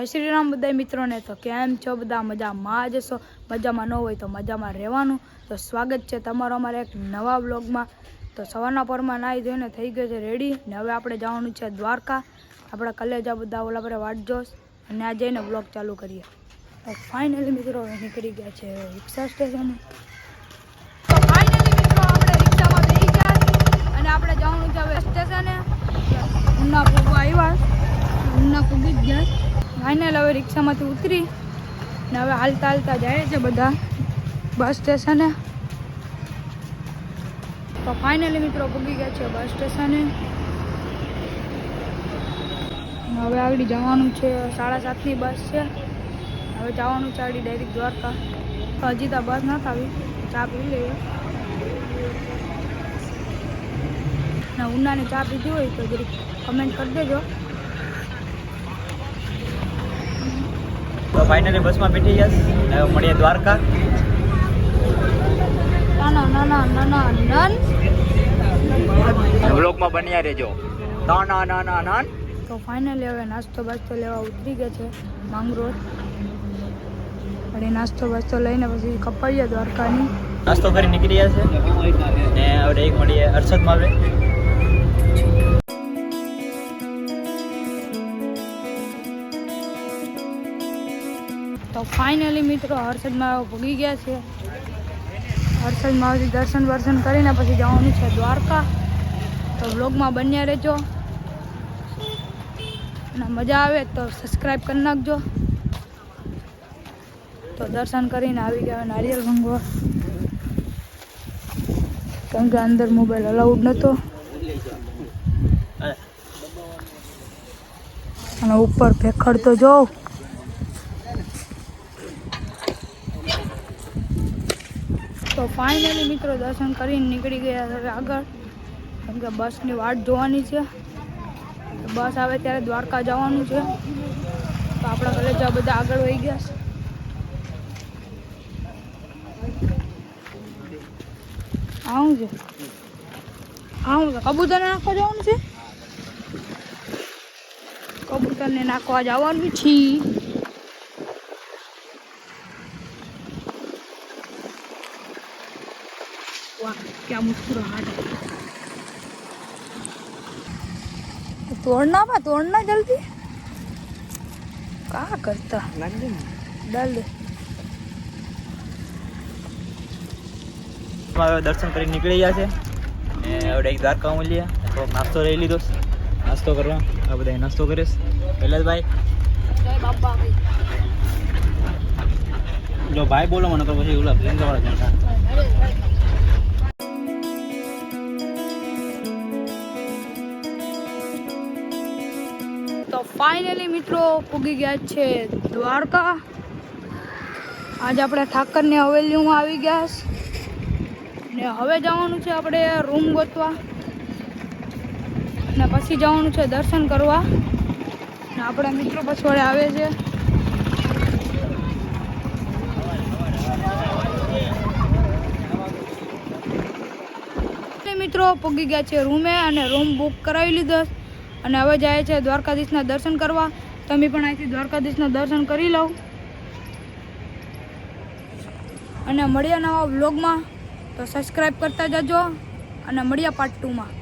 શ્રી રામ બધા મિત્રોને તો કેમ છો બધા મજામાં જ છો મજામાં ન હોય તો મજામાં રહેવાનું તો સ્વાગત છે તમારો અમારા એક નવા વ્લોગમાં તો સવારના પરમાં નાહી ધોઈને થઈ ગયો છે રેડી ને હવે આપણે જવાનું છે દ્વારકા આપણા કલેજા બધા ઓલા પર વાટજોશ અને આ જઈને વ્લોગ ચાલુ કરીએ તો ફાઇનલી મિત્રો નીકળી ગયા છે રિક્ષા સ્ટેશને તો ફાઇનલી મિત્રો આપણે રિક્ષામાં બેસી ગયા અને આપણે જવાનું છે હવે સ્ટેશને ઉના પૂગવા આવ્યા ઉના પૂગી જ ગયા ફાઇનલ હવે રિક્ષામાંથી ઉતરી ને હવે હાલતા હાલતા જાય છે બધા બસ સ્ટેશને તો ફાઇનલી મિત્રો પૂગી ગયા છે બસ સ્ટેશને હવે આગળ જવાનું છે 7:30ની બસ છે હવે જવાનું છે આગળ ડાયરેક્ટ દ્વારકા હજી તો બસ નથી આવી ચા પી લઈએ ને ઉનાની ચા પીધી હોય તો જરીક કમેન્ટ કરી દેજો તો ફાઇનલી બસમાં બેઠી ગયા હવે મળીએ દ્વારકા બ્લોગમાં બન્યા રહેજો ના તો ફાઇનલી હવે નાસ્તો બાસ્તો લેવા ઉતરી ગયા છે માંગરોળ અને નાસ્તો બાસ્તો લઈને પછી કપાઈએ દ્વારકાની નાસ્તો કરી નીકળી ગયા છે ને હવે એક મળીએ હર્ષદમાં આવે તો ફાઇનલી મિત્રો હર્ષદમાં ભૂગી ગયા છે હર્ષદમાં દર્શન કરીને પછી જવાનું છે દ્વારકા તો વ્લોગમાં બન્યા રહેજો અને મજા આવે તો સબસ્ક્રાઈબ કરી નાખજો તો દર્શન કરીને આવી ગયા નારિયેલ ભાંગવા કેમ કે અંદર મોબાઈલ અલાઉડ નહોતો અને ઉપર ભેખડ તો જો તો ફાઇનલી મિત્રો દર્શન કરીને નીકળી ગયા હવે આગળ કેમ કે બસની વાટ જોવાની છે બસ આવે ત્યારે દ્વારકા જવાનું છે તો આપણા કલેજા બધા આગળ વહી ગયા છે આવું છે કબૂતરને નાખવા જવાનું છે કબૂતરને નાખવા જવાનું છે क्या मुस्कुराहट है तोड़ना जल्दी क्या करता डाल दे દર્શન કરીને નીકળી ગયા છે ને હવે એક દ્વારકા મળીએ થોડોક નાસ્તો લઈ લીધો નાસ્તો કરવા આ બધા નાસ્તો કરીશ પહેલા ભાઈ જય બાબા જો ભાઈ બોલો મને તો પછી ઓલા પ્રિયંકાવાળા જતા તો ફાઇનલી મિત્રો પૂગી ગયા છે દ્વારકા આજે આપણે ઠાકરની હવેલીમાં આવી ગયા ને હવે જવાનું છે આપણે રૂમ ગોતવા ને પછી જવાનું છે દર્શન કરવા ને આપણા મિત્રો પછવાડે આવે છે મિત્રો પૂગી ગયા છે રૂમે અને રૂમ બુક કરાવી લીધો અને હવે જાય છે દ્વારકાધીશના દર્શન કરવા તમે પણ અહીંથી દ્વારકાધીશના દર્શન કરી લો અને મળ્યા નવા વ્લોગમાં તો સબસ્ક્રાઈબ કરતા જજો અને મળ્યા પાર્ટ 2માં